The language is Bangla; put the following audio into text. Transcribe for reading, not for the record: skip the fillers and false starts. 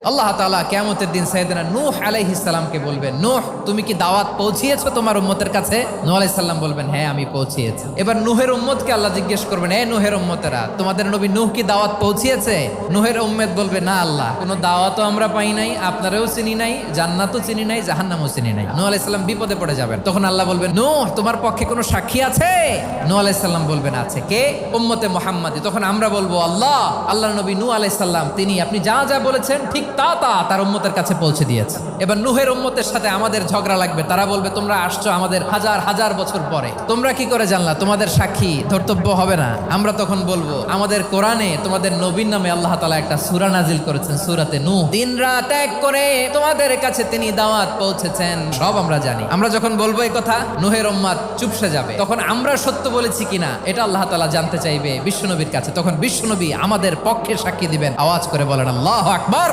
আল্লাহ তাআলা কিয়ামতের দিন সাইয়েদনা নূহ আলাইহিস সালামকে বলবেন, নূহ তুমি কি দাওয়াত পৌঁছিয়েছো তোমার উম্মতের কাছে? নূহ আলাইহিস সালাম বলবেন, হ্যাঁ আমি পৌঁছিয়েছি। এবার নূহের উম্মতকে আল্লাহ জিজ্ঞেস করবেন, এ নূহের উম্মতেরা তোমাদের নবী নূহ কি দাওয়াত পৌঁছিয়েছে? নূহের উম্মত বলবে, না আল্লাহ, কোনো দাওয়াতও আমরা পাই নাই, আপনারাও চিনি নাই, জান্নাতও চিনি নাই, জাহান্নামও চিনি নাই। নূহ আলাইহিস সালাম বিপদে পড়ে যাবেন। তখন আল্লাহ বলবেন, নূহ তোমার পক্ষে কোনো সাক্ষী আছে? নূহ আলাইহিস সালাম বলবেন, আছে। কে? উম্মতে মুহাম্মাদি। তখন আমরা বলবো, আল্লাহ, আল্লাহর নবী নূহ আলাইহিস সালাম তিনি আপনি যা যা বলেছেন ঠিক তা তার উম্মতের কাছে পৌঁছে দিয়েছে। এবার নূহের উম্মতের সাথে আমাদের ঝগড়া লাগবে। তারা বলবে, তোমরা আসছো আমাদের হাজার হাজার বছর পরে, তোমরা কি করে জানলা? তোমাদের সাক্ষী ধর্তব্য হবে না? আমরা তখন বলবো, আমাদের কোরআনে তোমাদের নবীর নামে আল্লাহ তাআলা একটা সূরা নাজিল করেছেন, সূরাতে নূহ। দিন রাত এক করে তোমাদের কাছে তিনি দাওয়াত পৌঁছেছেন, সব আমরা জানি। আমরা যখন বলবো এই কথা, নূহের উম্মত চুপসে যাবে। তখন আমরা সত্য বলেছি কিনা এটা আল্লাহ তাআলা জানতে চাইবে বিশ্বনবীর কাছে। তখন বিশ্বনবী আমাদের পক্ষে সাক্ষী দিবেন। আওয়াজ করে বলেন আল্লাহু আকবার।